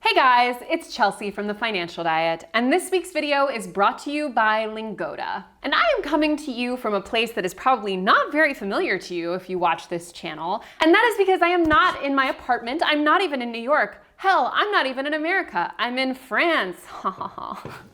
Hey guys, it's Chelsea from The Financial Diet, and this week's video is brought to you by Lingoda. And I am coming to you from a place that is probably not very familiar to you if you watch this channel, and that is because I am not in my apartment. I'm not even in New York. Hell, I'm not even in America. I'm in France.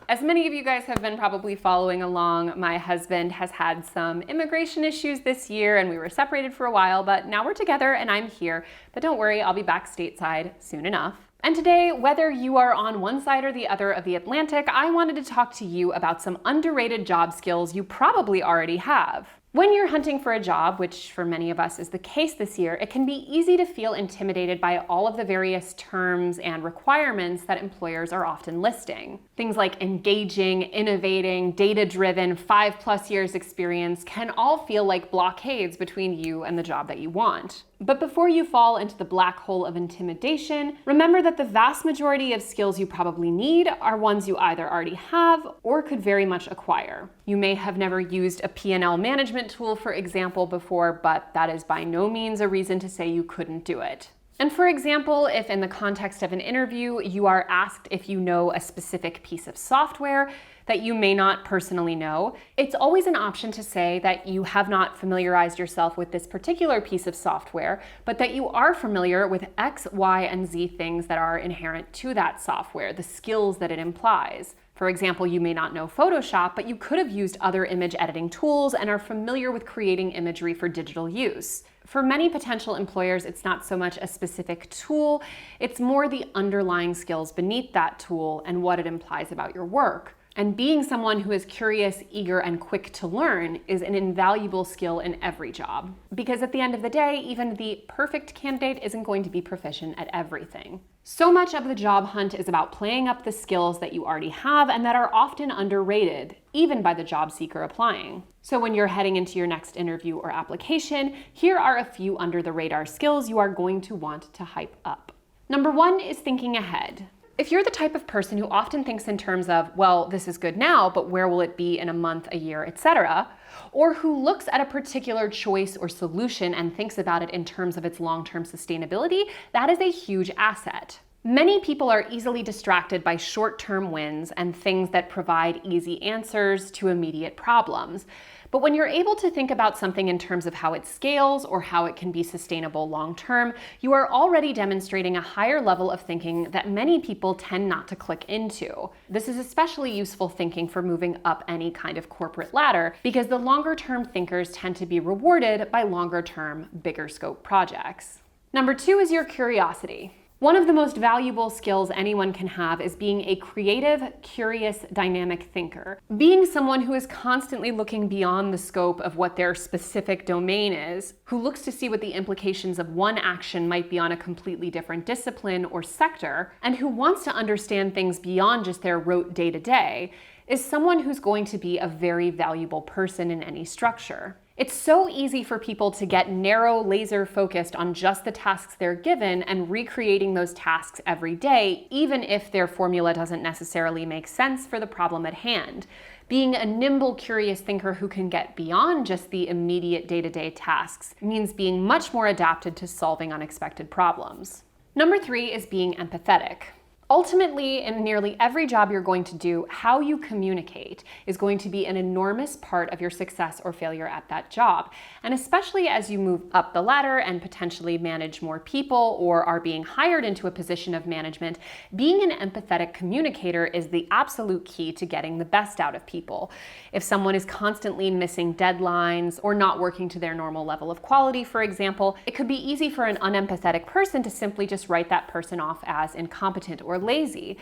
As many of you guys have been probably following along, my husband has had some immigration issues this year and we were separated for a while, but now we're together and I'm here. But don't worry, I'll be back stateside soon enough. And today, whether you are on one side or the other of the Atlantic, I wanted to talk to you about some underrated job skills you probably already have. When you're hunting for a job, which for many of us is the case this year, it can be easy to feel intimidated by all of the various terms and requirements that employers are often listing. Things like engaging, innovating, data-driven, 5+ years experience can all feel like blockades between you and the job that you want. But before you fall into the black hole of intimidation, remember that the vast majority of skills you probably need are ones you either already have or could very much acquire. You may have never used a P&L management tool, for example, before, but that is by no means a reason to say you couldn't do it. And for example, if in the context of an interview, you are asked if you know a specific piece of software that you may not personally know, it's always an option to say that you have not familiarized yourself with this particular piece of software, but that you are familiar with X, Y, and Z things that are inherent to that software, the skills that it implies. For example, you may not know Photoshop, but you could have used other image editing tools and are familiar with creating imagery for digital use. For many potential employers, it's not so much a specific tool, it's more the underlying skills beneath that tool and what it implies about your work. And being someone who is curious, eager, and quick to learn is an invaluable skill in every job. Because at the end of the day, even the perfect candidate isn't going to be proficient at everything. So much of the job hunt is about playing up the skills that you already have and that are often underrated, even by the job seeker applying. So when you're heading into your next interview or application, here are a few under-the-radar skills you are going to want to hype up. Number 1 is thinking ahead. If you're the type of person who often thinks in terms of, well, this is good now, but where will it be in a month, a year, etc., or who looks at a particular choice or solution and thinks about it in terms of its long-term sustainability, that is a huge asset. Many people are easily distracted by short-term wins and things that provide easy answers to immediate problems. But when you're able to think about something in terms of how it scales or how it can be sustainable long-term, you are already demonstrating a higher level of thinking that many people tend not to click into. This is especially useful thinking for moving up any kind of corporate ladder because the longer-term thinkers tend to be rewarded by longer-term, bigger scope projects. Number 2 is your curiosity. One of the most valuable skills anyone can have is being a creative, curious, dynamic thinker. Being someone who is constantly looking beyond the scope of what their specific domain is, who looks to see what the implications of one action might be on a completely different discipline or sector, and who wants to understand things beyond just their rote day-to-day, is someone who's going to be a very valuable person in any structure. It's so easy for people to get narrow, laser focused on just the tasks they're given and recreating those tasks every day, even if their formula doesn't necessarily make sense for the problem at hand. Being a nimble, curious thinker who can get beyond just the immediate day-to-day tasks means being much more adapted to solving unexpected problems. Number 3 is being empathetic. Ultimately, in nearly every job you're going to do, how you communicate is going to be an enormous part of your success or failure at that job. And especially as you move up the ladder and potentially manage more people or are being hired into a position of management, being an empathetic communicator is the absolute key to getting the best out of people. If someone is constantly missing deadlines or not working to their normal level of quality, for example, it could be easy for an unempathetic person to simply just write that person off as incompetent or lazy.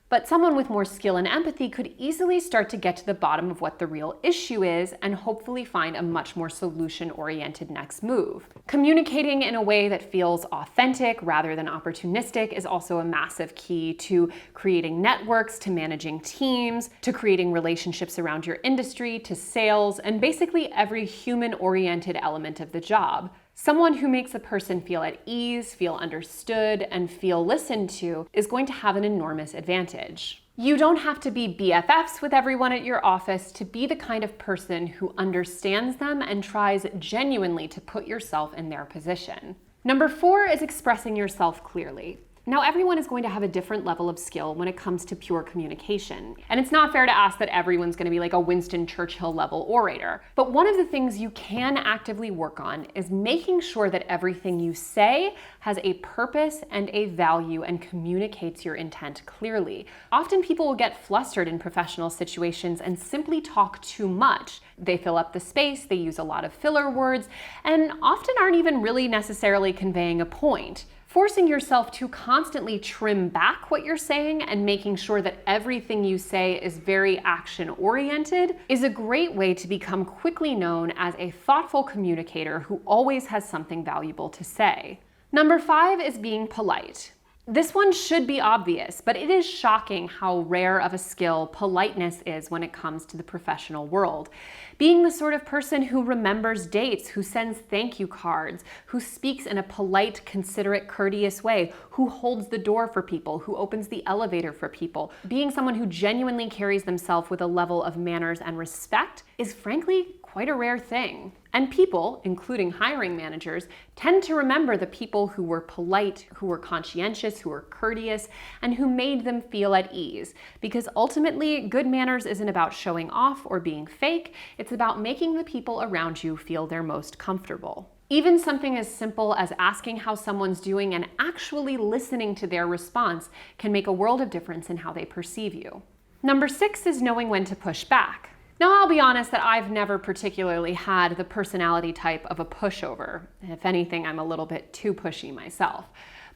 But someone with more skill and empathy could easily start to get to the bottom of what the real issue is and hopefully find a much more solution-oriented next move. Communicating in a way that feels authentic rather than opportunistic is also a massive key to creating networks, to managing teams, to creating relationships around your industry, to sales, and basically every human-oriented element of the job. Someone who makes a person feel at ease, feel understood, and feel listened to is going to have an enormous advantage. You don't have to be BFFs with everyone at your office to be the kind of person who understands them and tries genuinely to put yourself in their position. Number 4 is expressing yourself clearly. Now, everyone is going to have a different level of skill when it comes to pure communication. And it's not fair to ask that everyone's going to be like a Winston Churchill level orator. But one of the things you can actively work on is making sure that everything you say has a purpose and a value and communicates your intent clearly. Often people will get flustered in professional situations and simply talk too much. They fill up the space, they use a lot of filler words, and often aren't even really necessarily conveying a point. Forcing yourself to constantly trim back what you're saying and making sure that everything you say is very action-oriented is a great way to become quickly known as a thoughtful communicator who always has something valuable to say. Number 5 is being polite. This one should be obvious, but it is shocking how rare of a skill politeness is when it comes to the professional world. Being the sort of person who remembers dates, who sends thank you cards, who speaks in a polite, considerate, courteous way, who holds the door for people, who opens the elevator for people. Being someone who genuinely carries themselves with a level of manners and respect is frankly quite a rare thing. And people, including hiring managers, tend to remember the people who were polite, who were conscientious, who were courteous, and who made them feel at ease. Because ultimately, good manners isn't about showing off or being fake, it's about making the people around you feel their most comfortable. Even something as simple as asking how someone's doing and actually listening to their response can make a world of difference in how they perceive you. Number 6 is knowing when to push back. Now, I'll be honest that I've never particularly had the personality type of a pushover. If anything, I'm a little bit too pushy myself.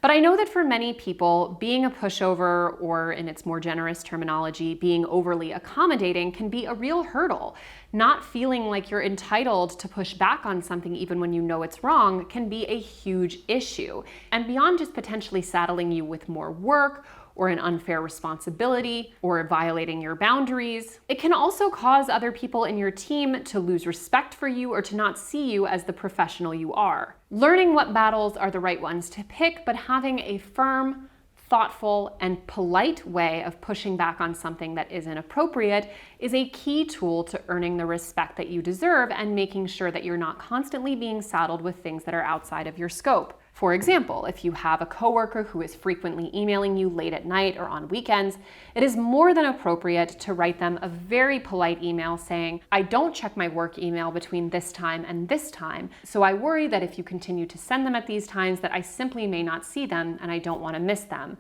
But I know that for many people, being a pushover, or in its more generous terminology, being overly accommodating, can be a real hurdle. Not feeling like you're entitled to push back on something even when you know it's wrong can be a huge issue. And beyond just potentially saddling you with more work, or an unfair responsibility, or violating your boundaries, it can also cause other people in your team to lose respect for you or to not see you as the professional you are. Learning what battles are the right ones to pick, but having a firm, thoughtful, and polite way of pushing back on something that isn't appropriate is a key tool to earning the respect that you deserve and making sure that you're not constantly being saddled with things that are outside of your scope. For example, if you have a coworker who is frequently emailing you late at night or on weekends, it is more than appropriate to write them a very polite email saying, "I don't check my work email between this time and this time, so I worry that if you continue to send them at these times that I simply may not see them and I don't want to miss them.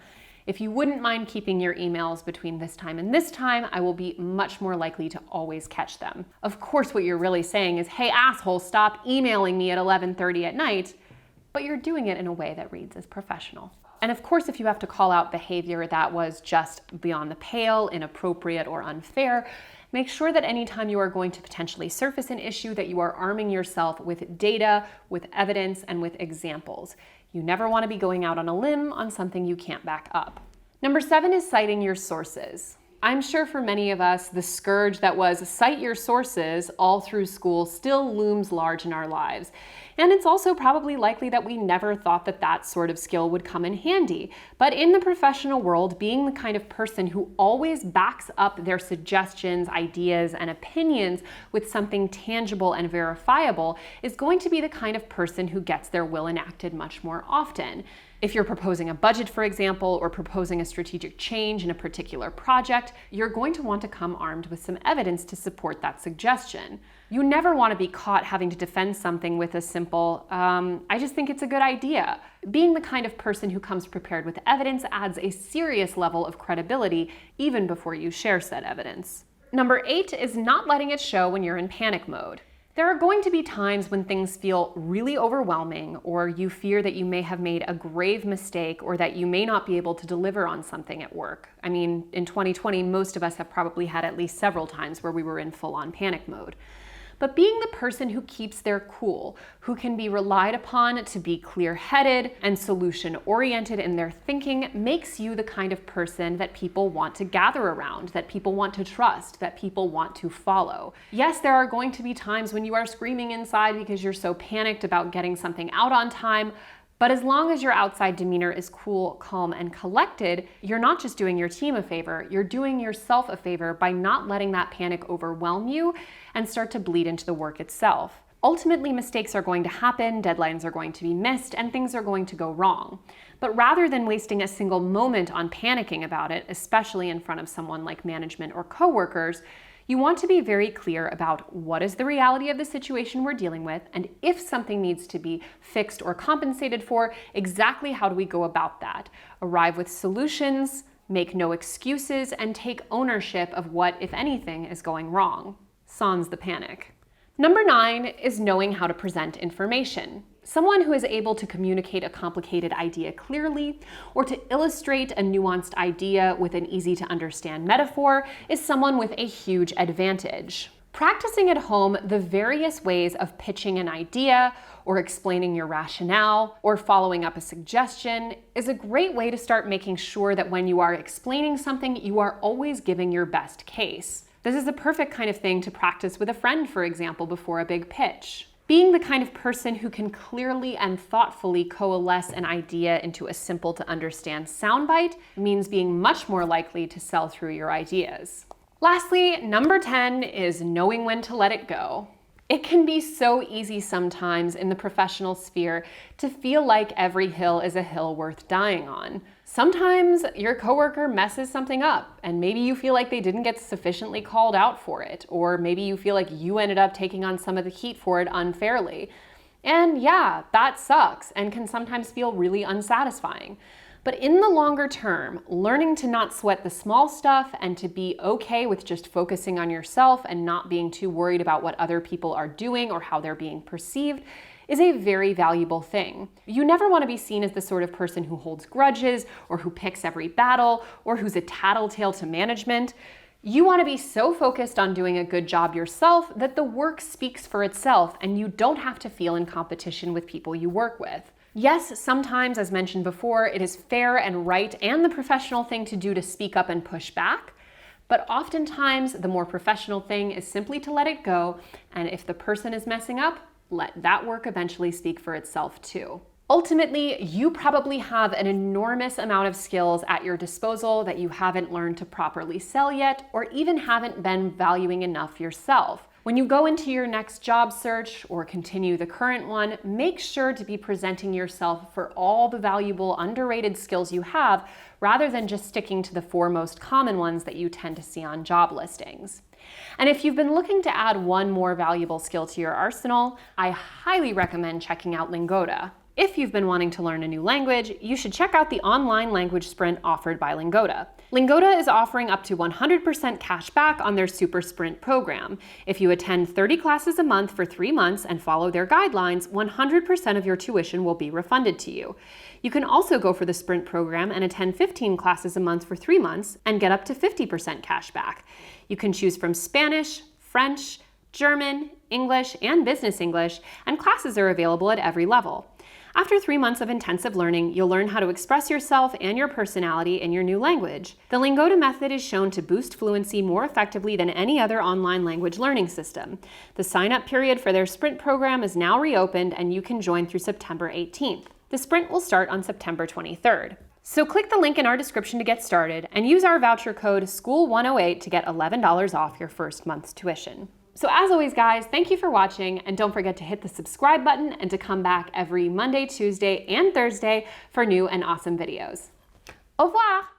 If you wouldn't mind keeping your emails between this time and this time, I will be much more likely to always catch them." Of course, what you're really saying is, "Hey asshole, stop emailing me at 11:30 at night," but you're doing it in a way that reads as professional. And of course, if you have to call out behavior that was just beyond the pale, inappropriate, or unfair, make sure that anytime you are going to potentially surface an issue that you are arming yourself with data, with evidence, and with examples. You never want to be going out on a limb on something you can't back up. Number 7 is citing your sources. I'm sure for many of us, the scourge that was cite your sources all through school still looms large in our lives. And it's also probably likely that we never thought that that sort of skill would come in handy. But in the professional world, being the kind of person who always backs up their suggestions, ideas, and opinions with something tangible and verifiable is going to be the kind of person who gets their will enacted much more often. If you're proposing a budget, for example, or proposing a strategic change in a particular project, you're going to want to come armed with some evidence to support that suggestion. You never want to be caught having to defend something with a simple, I just think it's a good idea. Being the kind of person who comes prepared with evidence adds a serious level of credibility even before you share said evidence. Number 8 is not letting it show when you're in panic mode. There are going to be times when things feel really overwhelming, or you fear that you may have made a grave mistake, or that you may not be able to deliver on something at work. I mean, in 2020, most of us have probably had at least several times where we were in full-on panic mode. But being the person who keeps their cool, who can be relied upon to be clear-headed and solution-oriented in their thinking, makes you the kind of person that people want to gather around, that people want to trust, that people want to follow. Yes, there are going to be times when you are screaming inside because you're so panicked about getting something out on time, but as long as your outside demeanor is cool, calm, and collected, you're not just doing your team a favor, you're doing yourself a favor by not letting that panic overwhelm you and start to bleed into the work itself. Ultimately, mistakes are going to happen, deadlines are going to be missed, and things are going to go wrong. But rather than wasting a single moment on panicking about it, especially in front of someone like management or coworkers, you want to be very clear about what is the reality of the situation we're dealing with, and if something needs to be fixed or compensated for, exactly how do we go about that? Arrive with solutions, make no excuses, and take ownership of what, if anything, is going wrong. Sans the panic. Number 9 is knowing how to present information. Someone who is able to communicate a complicated idea clearly or to illustrate a nuanced idea with an easy-to-understand metaphor is someone with a huge advantage. Practicing at home the various ways of pitching an idea or explaining your rationale or following up a suggestion is a great way to start making sure that when you are explaining something, you are always giving your best case. This is the perfect kind of thing to practice with a friend, for example, before a big pitch. Being the kind of person who can clearly and thoughtfully coalesce an idea into a simple to understand soundbite means being much more likely to sell through your ideas. Lastly, number 10 is knowing when to let it go. It can be so easy sometimes in the professional sphere to feel like every hill is a hill worth dying on. Sometimes your coworker messes something up and maybe you feel like they didn't get sufficiently called out for it, or maybe you feel like you ended up taking on some of the heat for it unfairly. And yeah, that sucks and can sometimes feel really unsatisfying. But in the longer term, learning to not sweat the small stuff and to be okay with just focusing on yourself and not being too worried about what other people are doing or how they're being perceived is a very valuable thing. You never want to be seen as the sort of person who holds grudges or who picks every battle or who's a tattletale to management. You want to be so focused on doing a good job yourself that the work speaks for itself and you don't have to feel in competition with people you work with. Yes, sometimes, as mentioned before, it is fair and right and the professional thing to do to speak up and push back, but oftentimes the more professional thing is simply to let it go, and if the person is messing up, let that work eventually speak for itself too. Ultimately, you probably have an enormous amount of skills at your disposal that you haven't learned to properly sell yet, or even haven't been valuing enough yourself. When you go into your next job search or continue the current one, make sure to be presenting yourself for all the valuable, underrated skills you have, rather than just sticking to the 4 most common ones that you tend to see on job listings. And if you've been looking to add one more valuable skill to your arsenal, I highly recommend checking out Lingoda. If you've been wanting to learn a new language, you should check out the online language sprint offered by Lingoda. Lingoda is offering up to 100% cash back on their Super Sprint program. If you attend 30 classes a month for 3 months and follow their guidelines, 100% of your tuition will be refunded to you. You can also go for the Sprint program and attend 15 classes a month for 3 months and get up to 50% cash back. You can choose from Spanish, French, German, English, and Business English, and classes are available at every level. After 3 months of intensive learning, you'll learn how to express yourself and your personality in your new language. The Lingoda method is shown to boost fluency more effectively than any other online language learning system. The sign-up period for their Sprint program is now reopened, and you can join through September 18th. The Sprint will start on September 23rd. So click the link in our description to get started, and use our voucher code SCHOOL108 to get $11 off your first month's tuition. So as always, guys, thank you for watching, and don't forget to hit the subscribe button and to come back every Monday, Tuesday, and Thursday for new and awesome videos. Au revoir!